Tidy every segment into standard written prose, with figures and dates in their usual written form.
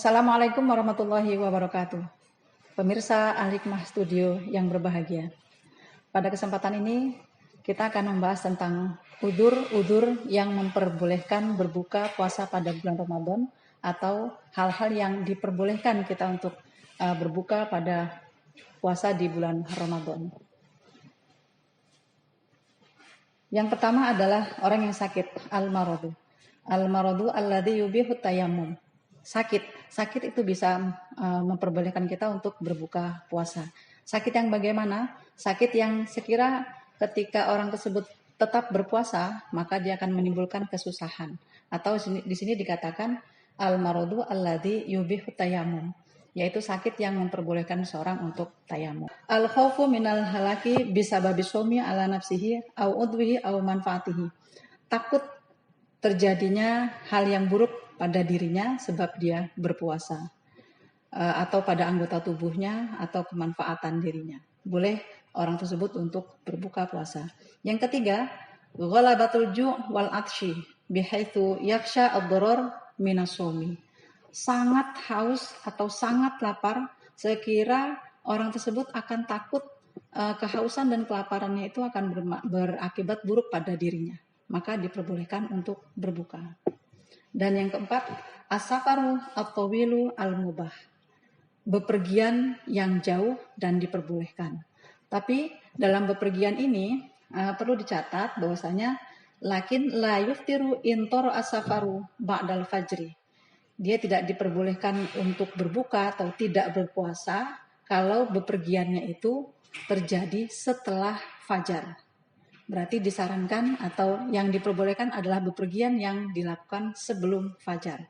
Assalamualaikum warahmatullahi wabarakatuh. Pemirsa Al-Hikmah Studio yang berbahagia. Pada kesempatan ini kita akan membahas tentang udzur yang memperbolehkan berbuka puasa pada bulan Ramadan atau hal-hal yang diperbolehkan kita untuk berbuka pada puasa di bulan Ramadan. Yang pertama adalah orang yang sakit, al-maradu. Al-maradu alladzi yubihu tayammum. Sakit itu bisa memperbolehkan kita untuk berbuka puasa. Sakit yang bagaimana? Sakit yang sekira ketika orang tersebut tetap berpuasa, maka dia akan menimbulkan kesusahan. Atau di sini dikatakan al-maradu alladzi yubihu tayammum, yaitu sakit yang memperbolehkan seorang untuk tayamum. Al-khaufu minal halaki bisababi shaumi ala nafsihi au udwihi au manfaatihi. Takut terjadinya hal yang buruk pada dirinya sebab dia berpuasa, atau pada anggota tubuhnya atau kemanfaatan dirinya. Boleh orang tersebut untuk berbuka puasa. Yang ketiga, ghalabatul ju' wal atshi bihaitsu yakhsha ad-darar minas shaumi. Sangat haus atau sangat lapar, sekira orang tersebut akan takut kehausan dan kelaparannya itu akan berakibat buruk pada dirinya, maka diperbolehkan untuk berbuka. Dan yang keempat, as-safaru at-tawilu al-mubah. Bepergian yang jauh dan diperbolehkan. Tapi dalam bepergian ini perlu dicatat bahwasanya lakin la yuftiru intor as-safaru ba'dal fajri. Dia tidak diperbolehkan untuk berbuka atau tidak berpuasa kalau bepergiannya itu terjadi setelah fajar. Berarti disarankan atau yang diperbolehkan adalah bepergian yang dilakukan sebelum fajar.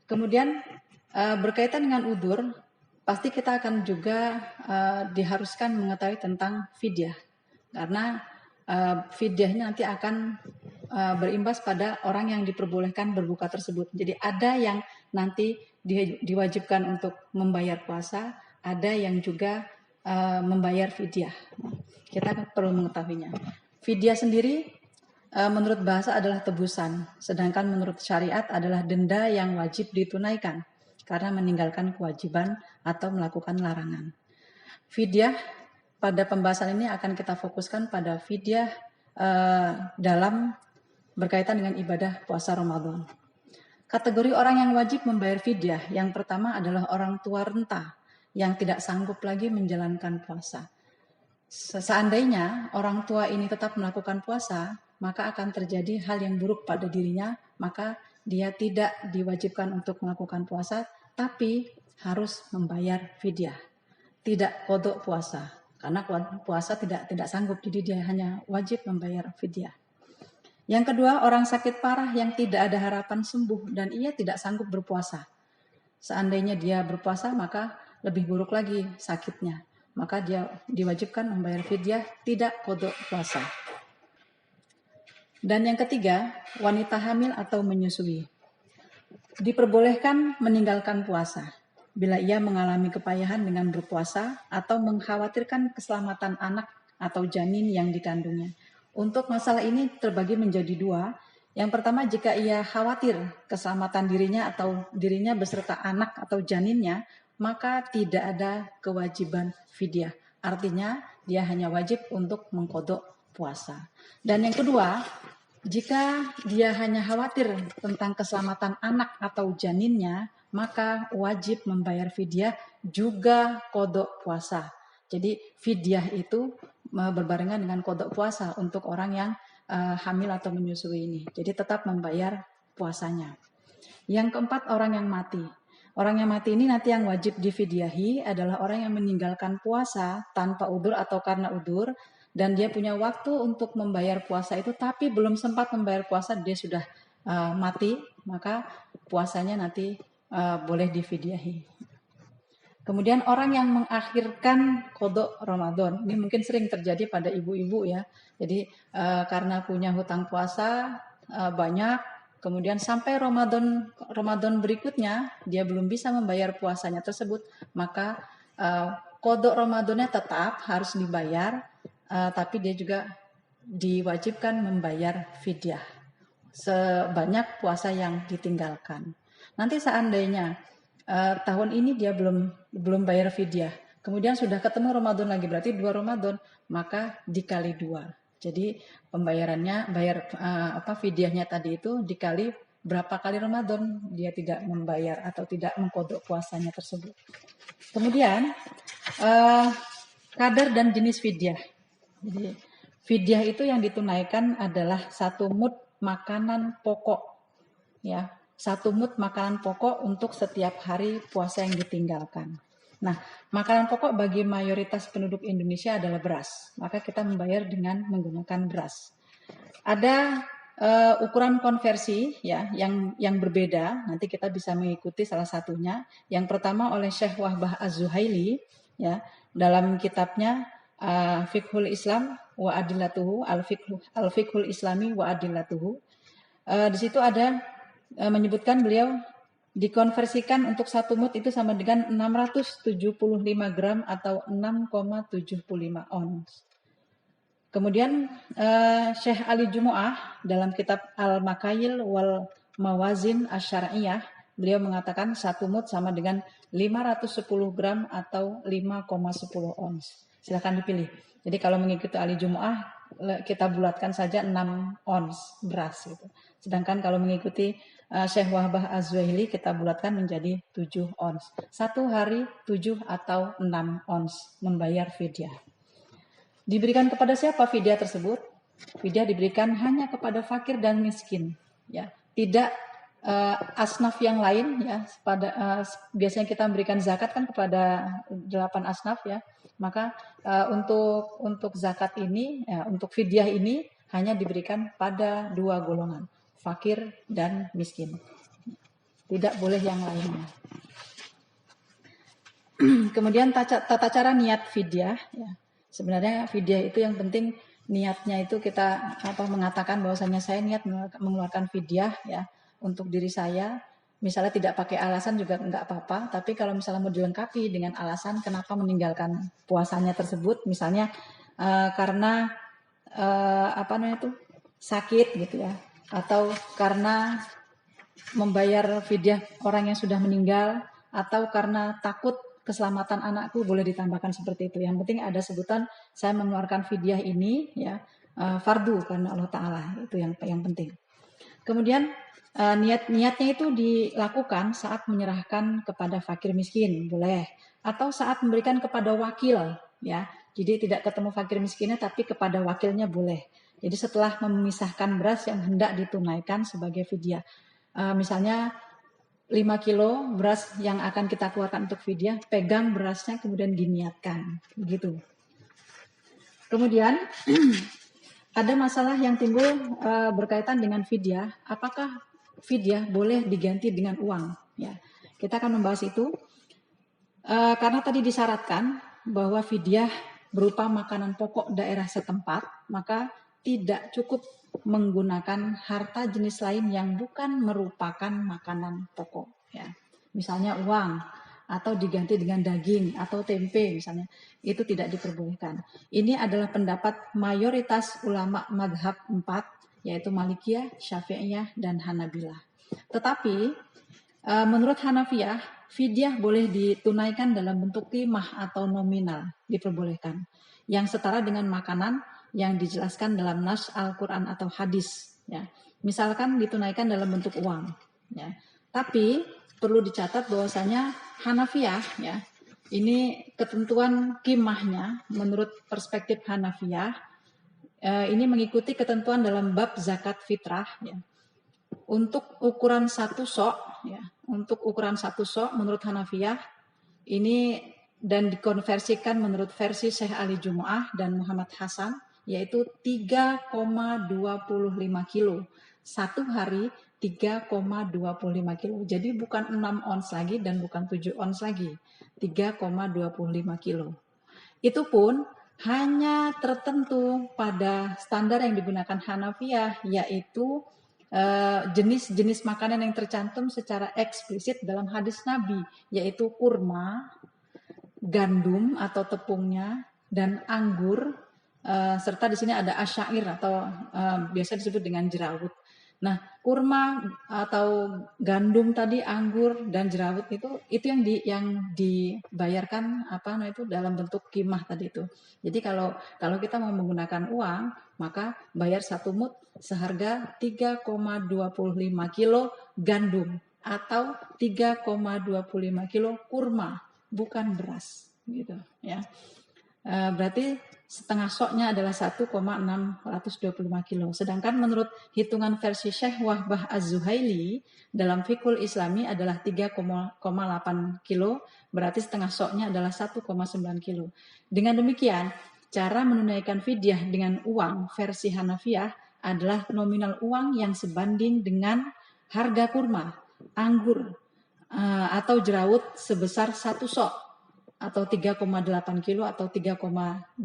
Kemudian berkaitan dengan udzur, pasti kita akan juga diharuskan mengetahui tentang fidyah. Karena fidyahnya nanti akan berimbas pada orang yang diperbolehkan berbuka tersebut. Jadi ada yang nanti diwajibkan untuk membayar puasa, ada yang juga membayar fidyah. Kita perlu mengetahuinya. Fidyah sendiri menurut bahasa adalah tebusan, sedangkan menurut syariat adalah denda yang wajib ditunaikan karena meninggalkan kewajiban atau melakukan larangan. Fidyah pada pembahasan ini akan kita fokuskan pada fidyah dalam berkaitan dengan ibadah puasa Ramadan. Kategori orang yang wajib membayar fidyah, yang pertama adalah orang tua renta yang tidak sanggup lagi menjalankan puasa. Seandainya orang tua ini tetap melakukan puasa, maka akan terjadi hal yang buruk pada dirinya, maka dia tidak diwajibkan untuk melakukan puasa, tapi harus membayar fidyah. Tidak qadha puasa, karena puasa tidak sanggup, jadi dia hanya wajib membayar fidyah. Yang kedua, orang sakit parah yang tidak ada harapan sembuh dan ia tidak sanggup berpuasa. Seandainya dia berpuasa, maka lebih buruk lagi sakitnya. Maka dia diwajibkan membayar fidyah, tidak qadha puasa. Dan yang ketiga, wanita hamil atau menyusui. Diperbolehkan meninggalkan puasa bila ia mengalami kepayahan dengan berpuasa atau mengkhawatirkan keselamatan anak atau janin yang dikandungnya. Untuk masalah ini terbagi menjadi dua. Yang pertama, jika ia khawatir keselamatan dirinya atau dirinya beserta anak atau janinnya, maka tidak ada kewajiban fidyah. Artinya dia hanya wajib untuk mengqadha puasa. Dan yang kedua, jika dia hanya khawatir tentang keselamatan anak atau janinnya, maka wajib membayar fidyah juga qadha puasa. Jadi fidyah itu berbarengan dengan qadha puasa untuk orang yang hamil atau menyusui ini. Jadi tetap membayar puasanya. Yang keempat, orang yang mati. Orang yang mati ini nanti yang wajib difidyahi adalah orang yang meninggalkan puasa tanpa udzur atau karena udzur, dan dia punya waktu untuk membayar puasa itu tapi belum sempat membayar puasa, dia sudah mati, maka puasanya nanti boleh difidyahi. Kemudian orang yang mengakhirkan qadha Ramadan, ini mungkin sering terjadi pada ibu-ibu ya. Jadi karena punya hutang puasa banyak, kemudian sampai Ramadan berikutnya dia belum bisa membayar puasanya tersebut, maka qadha Ramadannya tetap harus dibayar, tapi dia juga diwajibkan membayar fidyah sebanyak puasa yang ditinggalkan. Nanti seandainya tahun ini dia belum bayar fidyah. Kemudian sudah ketemu Ramadan lagi, berarti 2 Ramadan, maka dikali 2. Jadi pembayarannya, fidyahnya tadi itu dikali berapa kali Ramadan dia tidak membayar atau tidak mengkodok puasanya tersebut. Kemudian kadar dan jenis fidyah. Jadi fidyah itu yang ditunaikan adalah 1 mud makanan pokok, ya, 1 mud makanan pokok untuk setiap hari puasa yang ditinggalkan. Nah, makanan pokok bagi mayoritas penduduk Indonesia adalah beras. Maka kita membayar dengan menggunakan beras. Ada ukuran konversi ya yang berbeda. Nanti kita bisa mengikuti salah satunya. Yang pertama oleh Syekh Wahbah Az-Zuhaili ya dalam kitabnya Fiqhul Islam wa Adillatuhu, Al-Fiqhul Islami wa Adillatuhu. Di situ ada menyebutkan beliau dikonversikan untuk 1 mud itu sama dengan 675 gram atau 6,75 ons. Kemudian Syekh Ali Jumu'ah dalam kitab Al-Makayil wal Mawazin Asy-Syar'iyyah beliau mengatakan 1 mud sama dengan 510 gram atau 5,10 ons. Silakan dipilih. Jadi kalau mengikuti Ali Jumu'ah kita bulatkan saja 6 ons beras gitu. Sedangkan kalau mengikuti Syekh Wahbah Az-Zuhaili kita bulatkan menjadi 7 ons. 1 hari 7 atau 6 ons membayar fidyah. Diberikan kepada siapa fidyah tersebut? Fidyah diberikan hanya kepada fakir dan miskin, ya. Tidak asnaf yang lain, ya. Biasanya kita memberikan zakat kan kepada 8 asnaf, ya. Maka untuk zakat ini, ya, untuk fidyah ini hanya diberikan pada 2 golongan, fakir dan miskin. Tidak boleh yang lainnya. Kemudian tata cara niat fidyah, ya. Sebenarnya fidyah itu yang penting niatnya itu kita mengatakan bahwasanya saya niat mengeluarkan fidyah ya untuk diri saya. Misalnya tidak pakai alasan juga enggak apa-apa, tapi kalau misalnya mau dilengkapi dengan alasan kenapa meninggalkan puasanya tersebut, misalnya karena sakit gitu ya, atau karena membayar fidyah orang yang sudah meninggal, atau karena takut keselamatan anakku, boleh ditambahkan seperti itu. Yang penting ada sebutan saya mengeluarkan fidyah ini ya fardu karena Allah Ta'ala, itu yang penting. Kemudian niatnya itu dilakukan saat menyerahkan kepada fakir miskin, boleh, atau saat memberikan kepada wakil ya. Jadi tidak ketemu fakir miskinnya tapi kepada wakilnya boleh. Jadi setelah memisahkan beras yang hendak ditunaikan sebagai fidyah, misalnya 5 kilo beras yang akan kita keluarkan untuk fidyah, pegang berasnya kemudian diniatkan, begitu. Kemudian ada masalah yang timbul berkaitan dengan fidyah. Apakah fidyah boleh diganti dengan uang? Ya, kita akan membahas itu karena tadi disyaratkan bahwa fidyah berupa makanan pokok daerah setempat, maka tidak cukup menggunakan harta jenis lain yang bukan merupakan makanan pokok ya. Misalnya uang atau diganti dengan daging atau tempe misalnya, itu tidak diperbolehkan. Ini adalah pendapat mayoritas ulama madhab 4 yaitu Malikiyah, Syafi'iyah dan Hanabilah. Tetapi menurut Hanafiyah fidyah boleh ditunaikan dalam bentuk qimah atau nominal, diperbolehkan yang setara dengan makanan yang dijelaskan dalam nas Al-Quran atau hadis ya. Misalkan ditunaikan dalam bentuk uang ya. Tapi perlu dicatat bahwasanya Hanafiyah ya, ini ketentuan qimahnya menurut perspektif Hanafiyah ini mengikuti ketentuan dalam bab zakat fitrah ya. Untuk ukuran 1 sok ya, untuk ukuran 1 sok menurut Hanafiyah ini dan dikonversikan menurut versi Syekh Ali Jumu'ah dan Muhammad Hasan yaitu 3,25 kilo. 1 hari 3,25 kilo. Jadi bukan 6 ons lagi dan bukan 7 ons lagi. 3,25 kilo. Itu pun hanya tertentu pada standar yang digunakan Hanafiyah yaitu jenis-jenis makanan yang tercantum secara eksplisit dalam hadis Nabi yaitu kurma, gandum atau tepungnya dan anggur serta di sini ada asyair atau biasa disebut dengan jerawat. Nah, kurma atau gandum tadi, anggur dan jerawat itu yang dibayarkan apa nah itu dalam bentuk kimah tadi itu. Jadi kalau kalau kita mau menggunakan uang, maka bayar 1 mud seharga 3,25 kilo gandum atau 3,25 kilo kurma, bukan beras gitu ya. Berarti setengah soknya adalah 1,625 kilo. Sedangkan menurut hitungan versi Syekh Wahbah Az-Zuhaili dalam Fiqhul Islami adalah 3,8 kilo, berarti setengah soknya adalah 1,9 kilo. Dengan demikian, cara menunaikan fidyah dengan uang versi Hanafiyah adalah nominal uang yang sebanding dengan harga kurma, anggur, atau jerawat sebesar 1 sok atau 3,8 kilo atau 3,25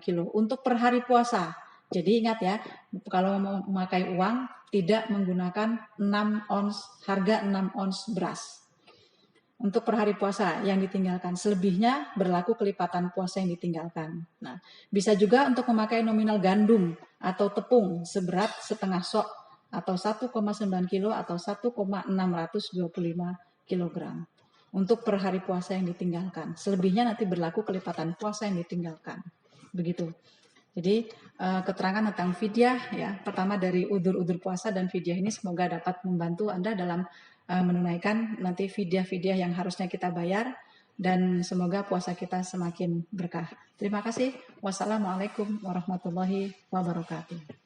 kilo untuk per hari puasa. Jadi ingat ya, kalau mau memakai uang tidak menggunakan 6 ons, harga 6 ons beras. Untuk per hari puasa yang ditinggalkan, selebihnya berlaku kelipatan puasa yang ditinggalkan. Nah, bisa juga untuk memakai nominal gandum atau tepung seberat setengah sok atau 1,9 kilo atau 1,625 kilogram. Untuk per hari puasa yang ditinggalkan. Selebihnya nanti berlaku kelipatan puasa yang ditinggalkan. Begitu. Jadi keterangan tentang fidyah ya, pertama dari udzur-udzur puasa dan fidyah ini semoga dapat membantu Anda dalam menunaikan nanti fidyah-fidyah yang harusnya kita bayar dan semoga puasa kita semakin berkah. Terima kasih. Wassalamualaikum warahmatullahi wabarakatuh.